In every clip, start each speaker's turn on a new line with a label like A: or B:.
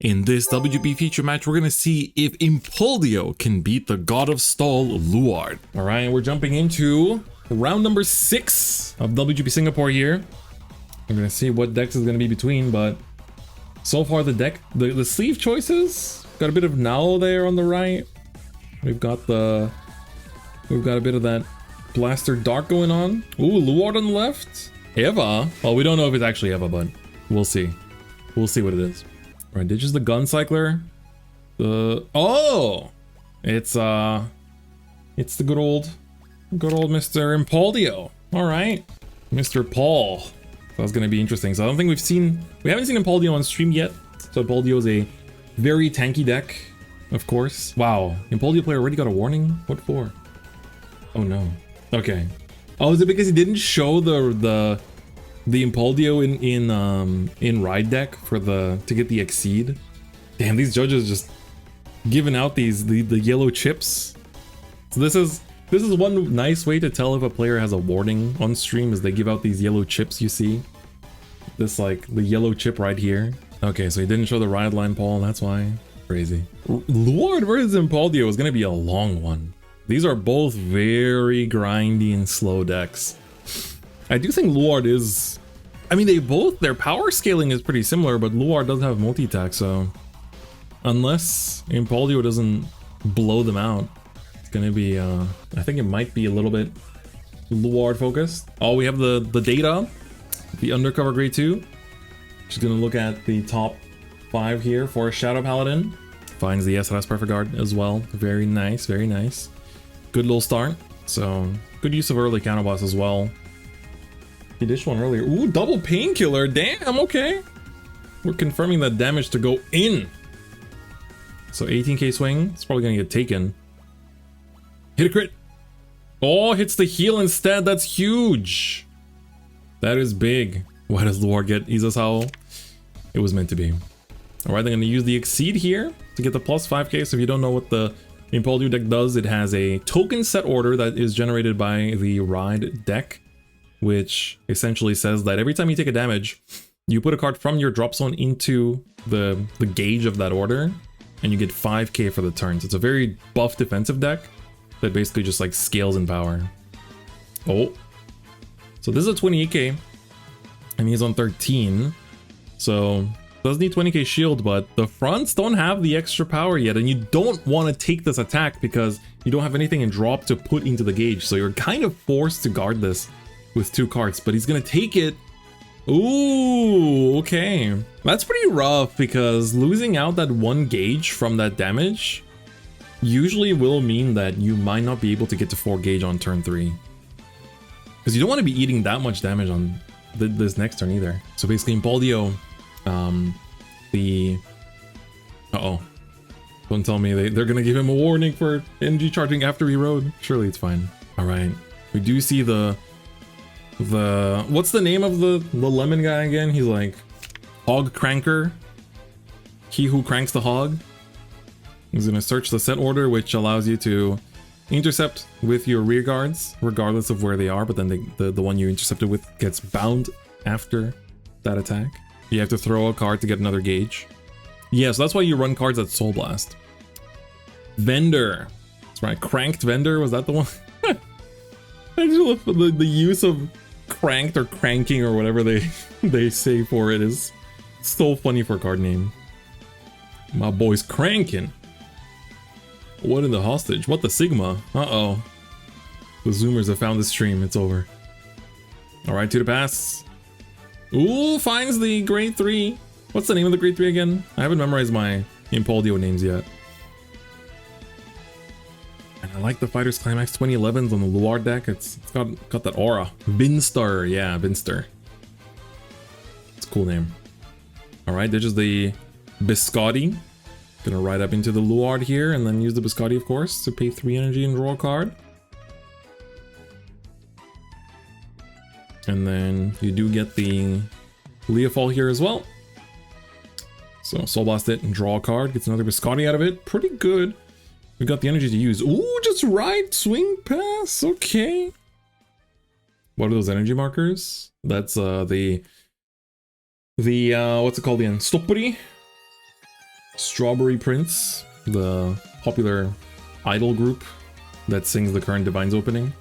A: In this WGP feature match, we're gonna see if Impauldio can beat the God of Stall, Luard. All right, we're jumping into round number 6 of WGP Singapore here. We're gonna see what decks is gonna be between, but so far the deck, the sleeve choices, got a bit of Now there on the right. We've got a bit of that Blaster Dark going on. Ooh, Luard on the left. Eva. Well, we don't know if it's actually Eva, but we'll see. We'll see what it is. All right, ditches the Gun Cycler. Oh, it's the good old Mr. Impauldio. All right, Mr. Paul. That's gonna be interesting. So I don't think we haven't seen Impauldio on stream yet. So Impauldio is a very tanky deck, of course. Wow, Impauldio player already got a warning. What for? Oh no. Okay. Oh, is it because he didn't show the Impauldio in ride deck to get the Exceed? Damn, these judges just giving out the yellow chips. So this is one nice way to tell if a player has a warning on stream, is they give out these yellow chips you see. This, like, the yellow chip right here. Okay, so he didn't show the ride line, Paul, that's why. Crazy. Luard versus Impauldio is gonna be a long one. These are both very grindy and slow decks. I do think Luard is... I mean, their power scaling is pretty similar, but Luard does have multi-attack, so... Unless Impauldio doesn't blow them out, it's gonna be, I think it might be a little bit Luard focused. Oh, we have the data, the Undercover Grade 2. Just gonna look at the top 5 here for Shadow Paladin. Finds the SLS Perfect Guard as well. Very nice, very nice. Good little start. So, good use of early counter boss as well. He dished one earlier. Ooh, double painkiller. Damn, okay. We're confirming that damage to go in. So 18k swing. It's probably gonna get taken. Hit a crit. Oh, hits the heal instead. That's huge. That is big. Why does Luard get Iza's Howl? It was meant to be. Alright, they're gonna use the Exceed here to get the plus 5k. So if you don't know what the Impauldio deck does, it has a token set order that is generated by the Ride deck, which essentially says that every time you take a damage, you put a card from your drop zone into the gauge of that order, and you get 5k for the turns. It's a very buff defensive deck that basically just like scales in power. Oh, so this is a 28k, and he's on 13, so does need 20k shield, but the fronts don't have the extra power yet, and you don't want to take this attack because you don't have anything in drop to put into the gauge, so you're kind of forced to guard this with 2 cards, but he's gonna take it. Ooh, okay. That's pretty rough, because losing out that 1 gauge from that damage usually will mean that you might not be able to get to 4 gauge on turn 3. Because you don't want to be eating that much damage on this next turn either. So basically Impauldio, don't tell me they're gonna give him a warning for energy charging after he rode. Surely it's fine. All right, we do see the what's the name of the lemon guy again? He's like Hog Cranker. He who cranks the hog. He's gonna search the set order, which allows you to intercept with your rear guards, regardless of where they are, but then the one you intercepted with gets bound after that attack. You have to throw a card to get another gauge. Yeah, so that's why you run cards at Soul Blast. Vendor. That's right, Cranked Vendor, was that the one? I just love the use of cranked or cranking or whatever they say for it is so funny for a card name. My boy's cranking. What in the hostage? What the Sigma? Uh-oh. The Zoomers have found the stream. It's over. Alright, to the pass. Ooh, finds the grade 3. What's the name of the grade 3 again? I haven't memorized my Impauldio names yet. And I like the Fighter's Climax 2011s on the Luard deck. It's got that aura. Binstar, yeah, Binstar. It's a cool name. Alright, there's just the Biscotti. Gonna ride up into the Luard here and then use the Biscotti, of course, to pay 3 energy and draw a card. And then you do get the Leofall here as well. So Soul Blast it and draw a card. Gets another Biscotti out of it. Pretty good. We got the energy to use. Ooh, just ride, swing, pass. Okay. What are those energy markers? That's the what's it called again? Stopperi. Strawberry Prince, the popular idol group that sings the current Divines opening.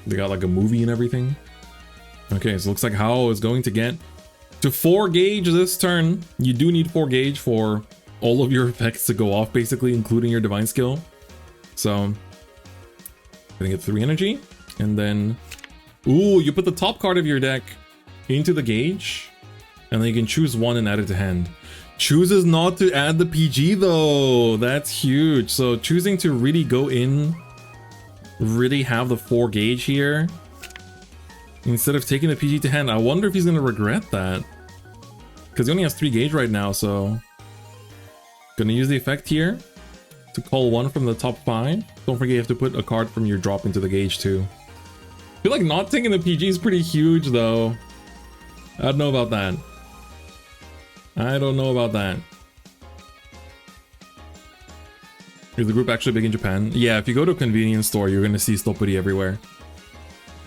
A: They got like a movie and everything. Okay, so looks like Hao is going to get to 4 gauge this turn. You do need 4 gauge for all of your effects to go off, basically, including your Divine skill. So, gonna get 3 energy, and then, ooh, you put the top card of your deck into the gauge, and then you can choose one and add it to hand. Chooses not to add the PG though. That's huge. So choosing to really go in, really have the 4 gauge here, instead of taking the PG to hand. I wonder if he's gonna regret that, because he only has 3 gauge right now. So gonna use the effect here to call 1 from the top 5. Don't forget you have to put a card from your drop into the gauge too. I feel like not taking the PG is pretty huge though. I don't know about that. I don't know about that. Is the group actually big in Japan? Yeah, if you go to a convenience store, you're gonna see Stopuri everywhere.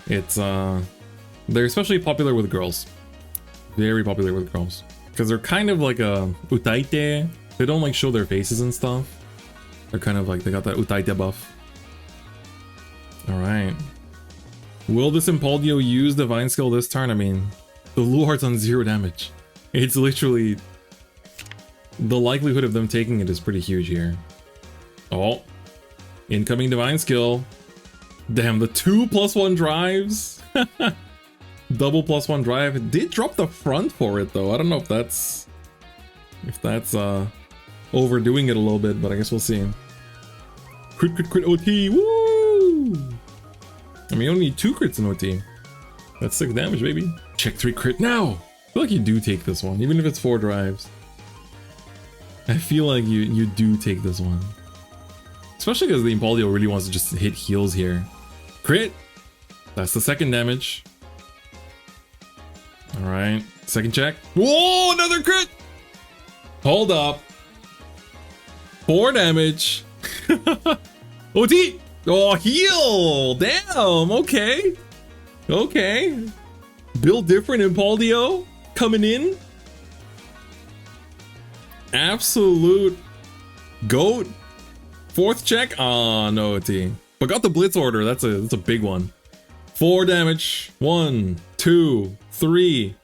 A: It's they're especially popular with girls. Very popular with girls. Because they're kind of like a utaite. They don't like show their faces and stuff. They're kind of like, they got that utaite buff. Alright. Will this Impauldio use Divine Skill this turn? I mean, the Luard's on 0 damage. It's literally... the likelihood of them taking it is pretty huge here. Oh. Incoming Divine Skill. Damn, the 2+1 drives. Double +1 drive. It did drop the front for it though. I don't know if that's... overdoing it a little bit, but I guess we'll see. Crit, crit, crit, OT. Woo! I mean, you only need 2 crits in OT. That's 6 damage, baby. Check 3 crit now! I feel like you do take this one, even if it's 4 drives. I feel like you do take this one. Especially because the Impauldio really wants to just hit heals here. Crit! That's the 2nd damage. Alright, 2nd check. Whoa, another crit! Hold up. 4 damage. OT! Oh, heal! Damn, okay. Okay. Build different Impauldio coming in. Absolute goat. 4th check. Ah, oh, no OT. But got the blitz order. That's a big one. 4 damage. 1, 2, 3,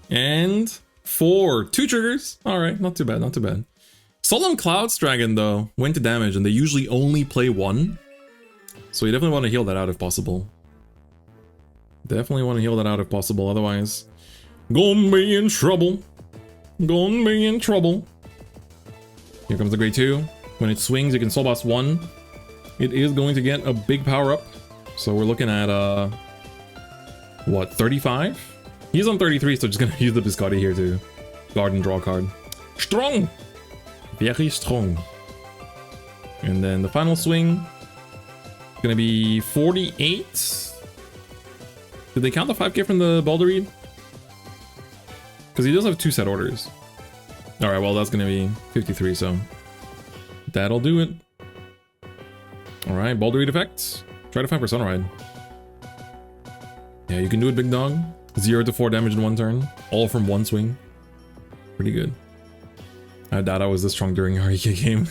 A: and 4. 2 triggers. All right, not too bad. Not too bad. Solemn Clouds Dragon though went to damage, and they usually only play 1. So you definitely want to heal that out if possible. Definitely want to heal that out if possible. Otherwise, gonna be in trouble. Gonna be in trouble. Here comes the grade 2. When it swings, you can soul boss 1. It is going to get a big power up. So we're looking at what, 35? He's on 33, so just gonna use the Biscotti here to guard and draw a card. Strong! Very strong. And then the final swing, gonna be 48. Did they count the 5k from the Balderreed? Because he does have 2 set orders. Alright, well that's gonna be 53, so that'll do it. Alright, Balderreed effect. Try to find for Sunride. Yeah, you can do it, big dog. 0 to 4 damage in 1 turn. All from 1 swing. Pretty good. I doubt I was this strong during our EK game.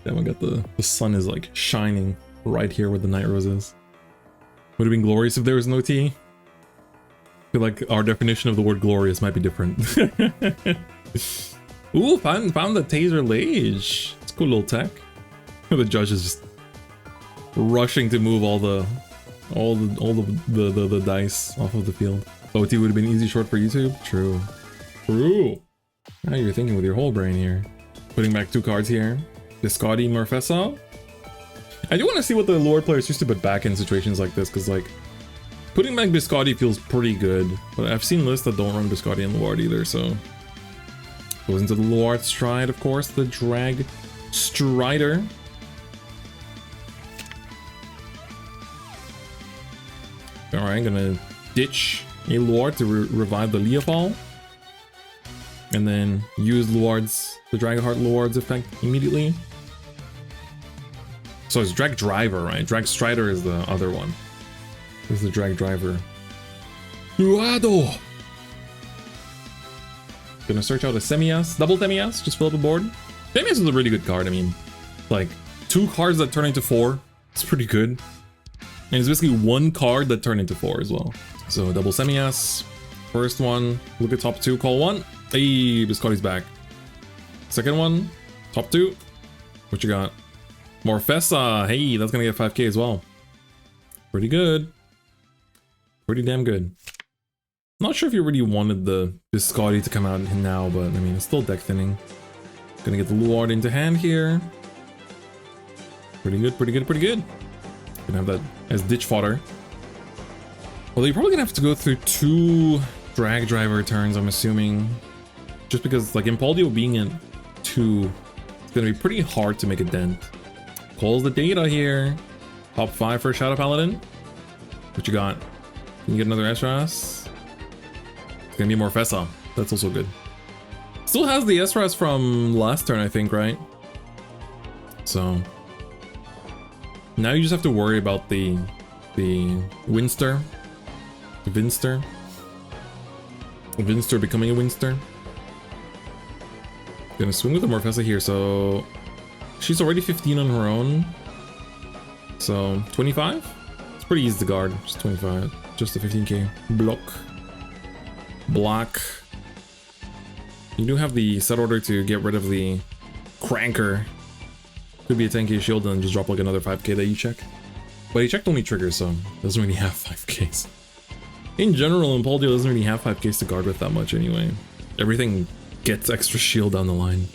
A: Damn, I got the sun is like shining right here where the Night Rose is. Would have been glorious if there was no T. I feel like our definition of the word glorious might be different. Ooh, found the Taser Lage. It's a cool little tech. The judge is just rushing to move all the dice off of the field. OT would have been easy short for YouTube. True. True. Now you're thinking with your whole brain here. Putting back 2 cards here. Biscotti Murfessa. I do want to see what the Luard players used to put back in situations like this, because like putting back Biscotti feels pretty good, but I've seen lists that don't run Biscotti and Luard either, so goes into the Luard stride, of course, the Drag Strider. Alright, gonna ditch a Luard to revive the Leofall, and then use the Dragonheart Luard's effect immediately. So it's Drag Driver, right? Drag Strider is the other one. This is the Drag Driver. Luado! Gonna search out a Semias, double Semias, just fill up the board. Semias is a really good card. I mean, like 2 cards that turn into 4. It's pretty good. And it's basically 1 card that turn into 4 as well. So double Semias. First one, look at top 2, call 1. Hey, Biscotti's back. Second one, top 2. What you got? Morfessa. Hey, that's gonna get 5k as well. Pretty good. Pretty damn good. Not sure if you really wanted the Biscotti to come out now, but I mean, it's still deck thinning. Gonna get the Luard into hand here. Pretty good, pretty good, pretty good. Gonna have that as ditch fodder. Well, you're probably gonna have to go through 2 drag driver turns, I'm assuming. Just because, like, Impauldio being in 2, it's gonna be pretty hard to make a dent. Calls the data here. Top 5 for Shadow Paladin. What you got? Can you get another SRS? It's gonna be Morfessa. That's also good. Still has the SRS from last turn, I think, right? So now you just have to worry about the Winster. The Vinster. The Vinster becoming a Winster. Gonna swing with the Morfessa here, so she's already 15 on her own. So 25? It's pretty easy to guard. Just 25. Just a 15k. Block. You do have the set order to get rid of the Cranker. Could be a 10k shield and just drop like another 5k that you check. But he checked only triggers, so doesn't really have 5ks. In general, Impauldio doesn't really have 5ks to guard with that much anyway. Everything gets extra shield down the line.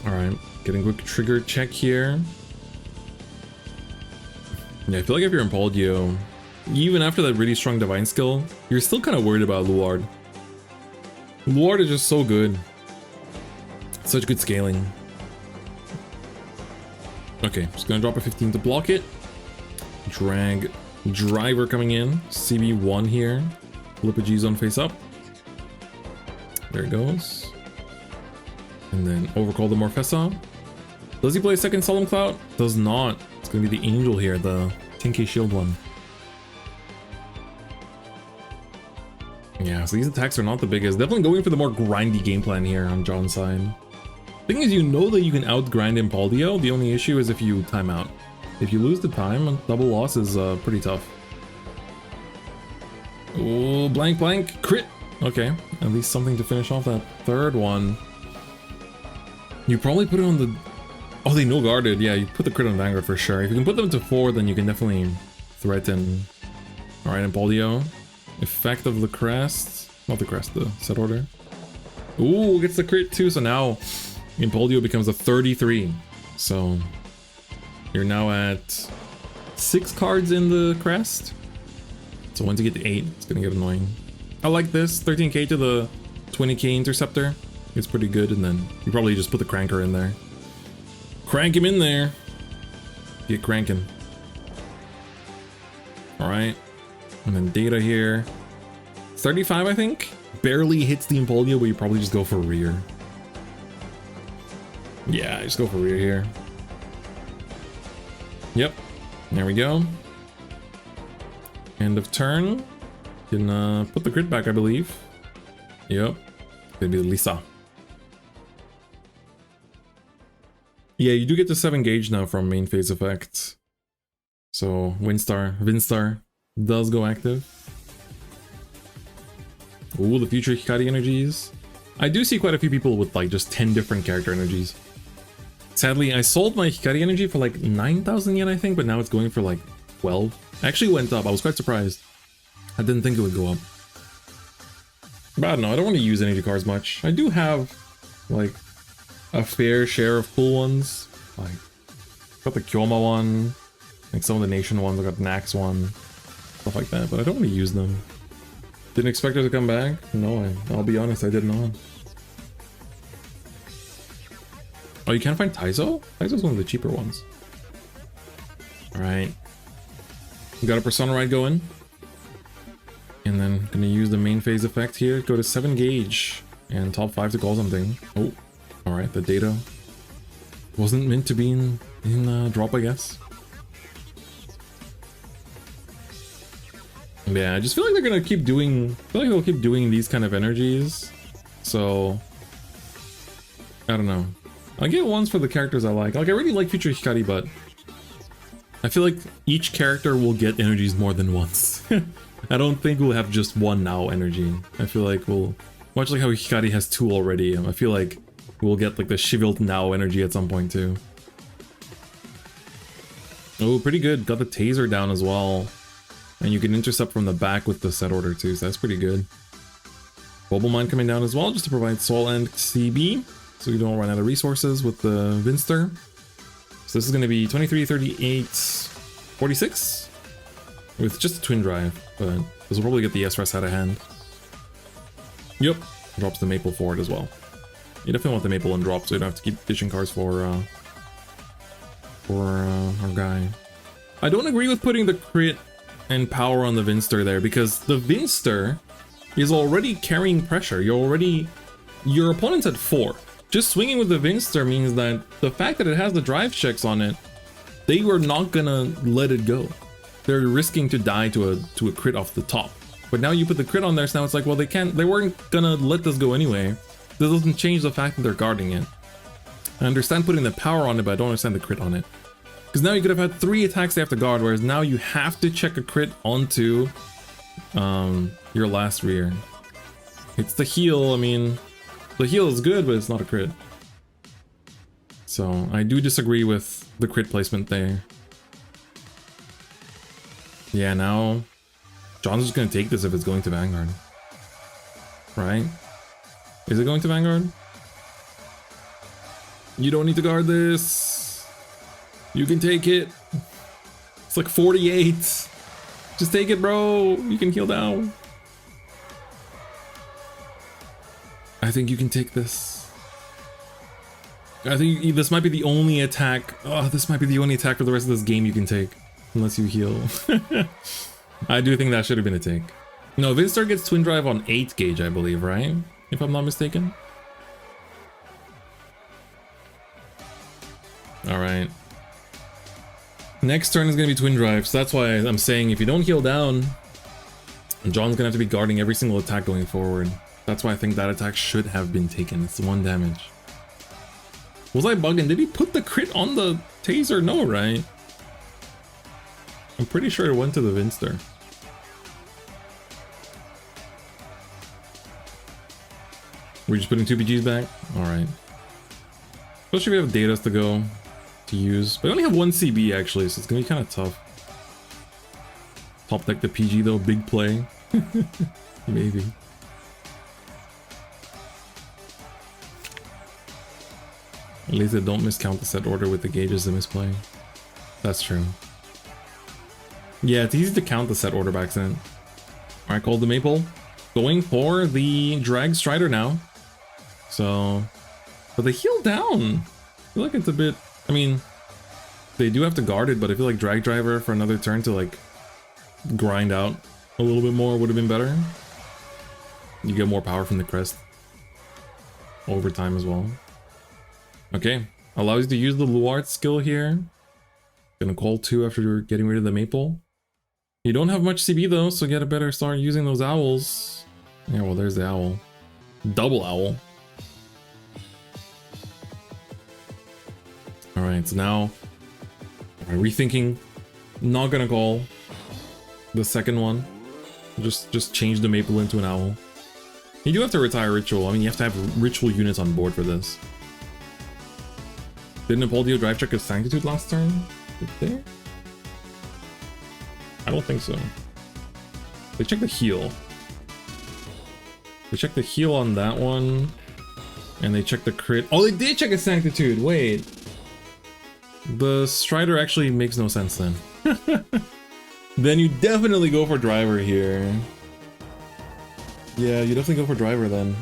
A: Alright, getting quick trigger check here. Yeah, I feel like if you're Impauldio, even after that really strong divine skill, you're still kind of worried about Luard. Luard is just so good. Such good scaling. Okay, just gonna drop a 15 to block it. Drag driver coming in. CB1 here. Flip a G-zone face up. There it goes. And then overcall the Morfessa. Does he play a second Solemn Cloud? Does not. It's gonna be the Angel here, the 10k shield one. Yeah, so these attacks are not the biggest. Definitely going for the more grindy game plan here on John's side. Thing is, you know that you can outgrind Impauldio. The only issue is if you time out. If you lose the time, double loss is pretty tough. Oh, blank, crit. Okay, at least something to finish off that third one. You probably put it on the... Oh, they no guarded. Yeah, you put the crit on Vanguard for sure. If you can put them to 4, then you can definitely threaten. Alright, Impauldio. Effect of the crest. Not the crest, the set order. Ooh, gets the crit too, so now Impauldio becomes a 33. So you're now at 6 cards in the crest. So once you get to 8, it's gonna get annoying. I like this, 13k to the 20k interceptor. It's pretty good, and then you probably just put the cranker in there. Crank him in there. Get cranking. Alright. And then data here. 35, I think. Barely hits the Impauldio, but you probably just go for rear. Yeah, just go for rear here. Yep. There we go. End of turn. Can put the crit back, I believe. Yep. Gonna be Lisa. Yeah, you do get the 7 gauge now from main phase effects. So Vinstar does go active. Ooh, the future Hikari energies. I do see quite a few people with like just 10 different character energies. Sadly, I sold my Hikari energy for like 9,000 yen, I think, but now it's going for like 12. Actually went up. I was quite surprised. I didn't think it would go up. But I don't know. I don't want to use energy cards much. I do have like a fair share of cool ones. Like, got the Kyoma one, like some of the Nation ones. I got Nax one, stuff like that. But I don't want to use them. Didn't expect her to come back. No, I'll be honest, I did not. Oh, you can't find Taizo? Taizo's one of the cheaper ones. Alright. We got a Persona Ride going. And then gonna use the main phase effect here. Go to 7 gauge. And top 5 to call something. Oh, alright, the data wasn't meant to be in drop, I guess. Yeah, I just feel like they're gonna keep doing, I feel like they'll keep doing these kind of energies. So, I don't know. I'll get ones for the characters I like. Like, I really like Future Hikari, but I feel like each character will get energies more than once. I don't think we'll have just one now energy. I feel like we'll, much like how Hikari has 2 already, I feel like we'll get like the Shield now energy at some point too. Oh, pretty good. Got the taser down as well. And you can intercept from the back with the set order too, so that's pretty good. Mobile Mine coming down as well, just to provide Soul and CB, so you don't run out of resources with the Vinster. So this is going to be 23, 38, 46 with just a twin drive, but this will probably get the S-Rest out of hand. Yep, drops the Maple forward as well. You definitely want the Maple and drop, so you don't have to keep ditching cars for our guy. I don't agree with putting the crit and power on the Vinster there, because the Vinster is already carrying pressure. Your opponent's at 4. Just swinging with the Vinster means that the fact that it has the drive checks on it, they were not gonna let it go. They're risking to die to a crit off the top. But now you put the crit on there, so now it's like, well, they weren't gonna let this go anyway. This doesn't change the fact that they're guarding it. I understand putting the power on it, but I don't understand the crit on it. Because now you could have had 3 attacks they have to guard, whereas now you have to check a crit onto your last rear. It's the heal, I mean, the heal is good, but it's not a crit. So I do disagree with the crit placement there. Yeah, now John's just gonna take this if it's going to Vanguard. Right? Is it going to Vanguard? You don't need to guard this. You can take it. It's like 48. Just take it, bro. You can heal down. I think you can take this. I think this might be the only attack. Oh, this might be the only attack for the rest of this game you can take. Unless you heal. I do think that should have been a take. No, Vinstar gets Twin Drive on 8 gauge, I believe, right? If I'm not mistaken. Alright. Next turn is going to be Twin Drive, so that's why I'm saying if you don't heal down, John's going to have to be guarding every single attack going forward. That's why I think that attack should have been taken. It's 1 damage. Was I bugging? Did he put the crit on the taser? No, right? I'm pretty sure it went to the Vinster. We're just putting 2 PGs back? Alright. Especially if we have datas to go to use. But I only have 1 CB actually, so it's gonna be kind of tough. Top deck the PG though, big play. Maybe. At least they don't miscount the set order with the gauges they misplay. That's true. Yeah, it's easy to count the set order by accident. Alright, called the Maple. Going for the Drag Strider now. So, but they heal down. I feel like it's a bit, I mean, they do have to guard it, but I feel like Drag Driver for another turn to like grind out a little bit more would have been better. You get more power from the crest over time as well. Okay, allows you to use the Luard skill here. Gonna call 2 after getting rid of the Maple. You don't have much CB though, so get a better start using those owls. Yeah, well, there's the owl. Double owl. Alright, so now rethinking. Not gonna call the second one. Just change the Maple into an owl. You do have to retire Ritual. I mean, you have to have Ritual units on board for this. Didn't Impauldio drive check his Sanctitude last turn? Did they? I don't think so. They checked the heal. They checked the heal on that one. And they checked the crit. Oh, they did check a Sanctitude! Wait. The Strider actually makes no sense then. Then you definitely go for Driver here. Yeah, you definitely go for Driver then.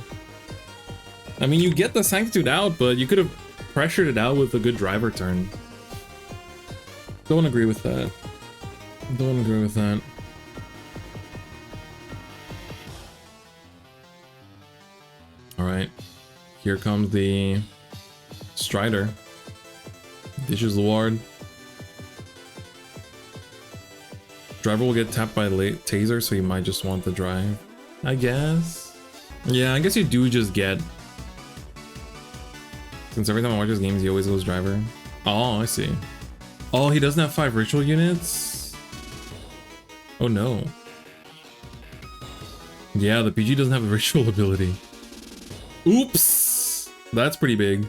A: I mean, you get the Sanctitude out, but you could have pressured it out with a good Driver turn. Don't agree with that. Don't agree with that. Alright. Here comes the Strider. Dishes Luard. Driver will get tapped by late taser, so he might just want the drive. I guess. Yeah, I guess you do just get... Since every time I watch his games, he always goes driver. Oh, I see. Oh, he doesn't have 5 ritual units? Oh no. Yeah, the PG doesn't have a ritual ability. Oops! That's pretty big.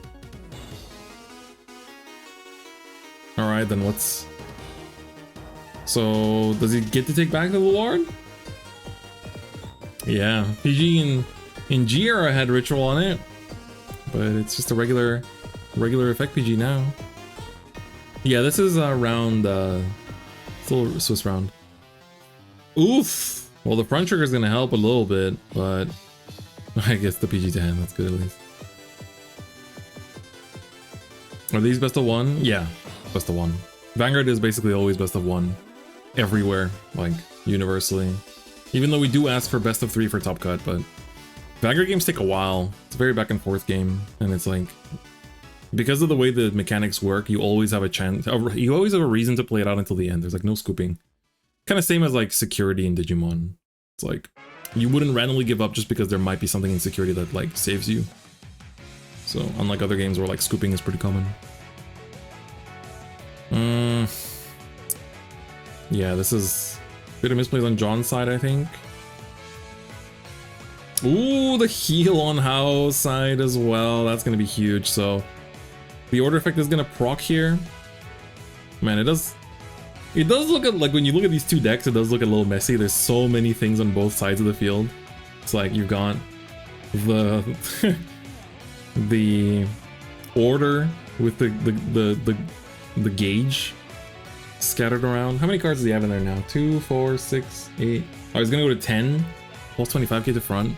A: Alright, then what's... So, does he get to take back the Luard? Yeah, PG in G era had ritual on it, but it's just a regular effect PG now. Yeah, this is a round, still Swiss round. Oof! Well, the front trigger is gonna help a little bit, but I guess the PG to hand, that's good at least. Are these best of 1? Yeah, best of 1. Vanguard is basically always best of 1. Everywhere, like, universally. Even though we do ask for best of 3 for Top Cut, but Vanguard games take a while. It's a very back and forth game, and it's like, because of the way the mechanics work, you always have a chance, you always have a reason to play it out until the end. There's like no scooping. Kind of same as like security in Digimon. It's like, you wouldn't randomly give up just because there might be something in security that like saves you. So unlike other games where like scooping is pretty common. Yeah, this is a bit of misplays on John's side, I think. Ooh, the heal on Hao's side as well. That's gonna be huge. So the order effect is gonna proc here. Man, it does look at, like, when you look at these two decks, it does look a little messy. There's so many things on both sides of the field. It's like you've got the the order with the gauge scattered around. How many cards does he have in there now? 2, 4, 6, 8. Oh, he's gonna go to 10. Plus 25k to front.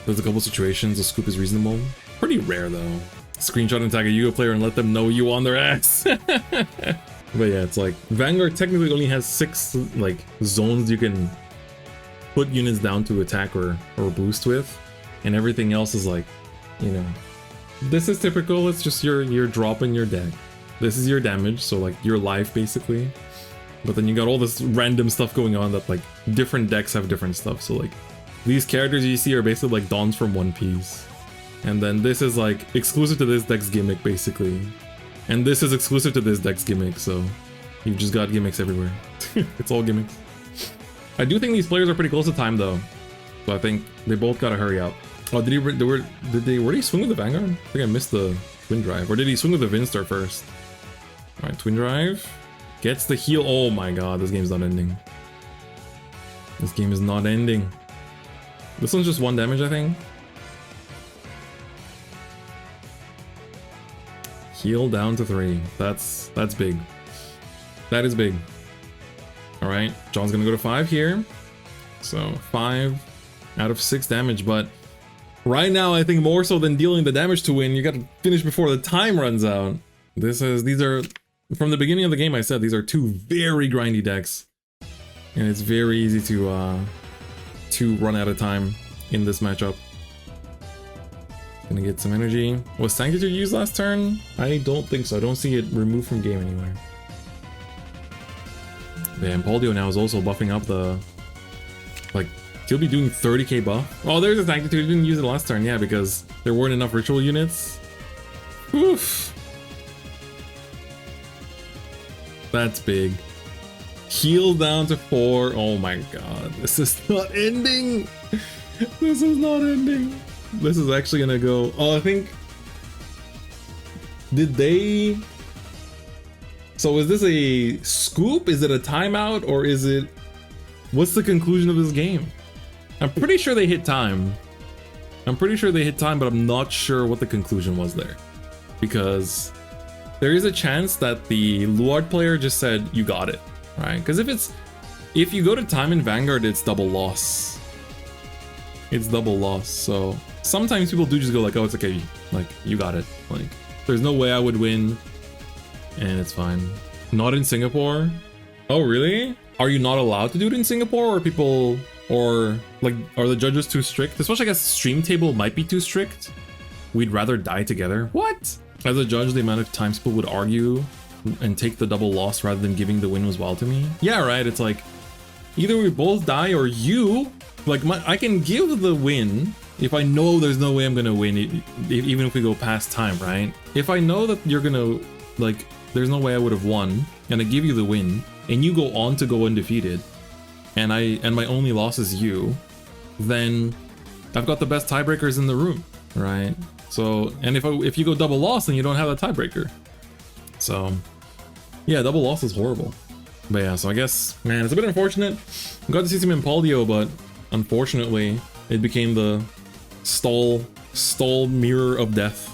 A: There's a couple situations the scoop is reasonable. Pretty rare though. Screenshot and tag a Yu-Gi-Oh player and let them know you on their ass. But yeah, it's like Vanguard technically only has 6 like zones you can put units down to attack or boost with, and everything else is like, you know, this is typical. It's just you're dropping your deck. This is your damage, so like your life basically. But then you got all this random stuff going on that like different decks have different stuff. So like these characters you see are basically like Dons from One Piece. And then this is like exclusive to this deck's gimmick basically. And this is exclusive to this deck's gimmick, so you've just got gimmicks everywhere. It's all gimmicks. I do think these players are pretty close to time though. So I think they both gotta hurry up. Oh, did he swing with the Vanguard? I think I missed the Twin Drive. Or did he swing with the Vinstar first? Alright, Twin Drive. Gets the heal. Oh my god, this game's not ending. This game is not ending. This one's just 1 damage, I think. Heal down to 3. That's big. That is big. Alright, John's gonna go to 5 here. So 5 out of 6 damage, but right now I think more so than dealing the damage to win, you gotta finish before the time runs out. These are, from the beginning of the game I said, these are 2 very grindy decks. And it's very easy to run out of time in this matchup. Gonna get some energy. Was Tankiest used last turn? I don't think so. I don't see it removed from game anywhere. The Impauldio now is also buffing up the... Like, he'll be doing 30k buff. Oh, there's a Tankiest who didn't use it last turn. Yeah, because there weren't enough ritual units. Oof. That's big. Heal down to 4. Oh my god. This is not ending. This is not ending. This is actually gonna go... Oh, I think... Did they... So is this a scoop? Is it a timeout? Or is it... What's the conclusion of this game? I'm pretty sure they hit time. I'm pretty sure they hit time, but I'm not sure what the conclusion was there. Because there is a chance that the Luard player just said, you got it. Right? Because if you go to time in Vanguard, it's double loss. It's double loss. So sometimes people do just go like, oh, it's okay. Like, you got it. Like, there's no way I would win. And it's fine. Not in Singapore? Oh, really? Are you not allowed to do it in Singapore? Or people, or like, are the judges too strict? Especially, I guess stream table might be too strict. We'd rather die together. What? As a judge, the amount of times people would argue and take the double loss rather than giving the win as well to me. Yeah, right. It's like either we both die or you, like I can give the win if I know there's no way I'm gonna win, even if we go past time, right? If I know that you're gonna, like, there's no way I would have won, and I give you the win, and you go on to go undefeated, and my only loss is you, then I've got the best tiebreakers in the room, right? So, and if you go double loss, then you don't have that tiebreaker. So, yeah, double loss is horrible. But yeah, so I guess, man, it's a bit unfortunate. I got to see some Impauldio, but unfortunately, it became the stall mirror of death.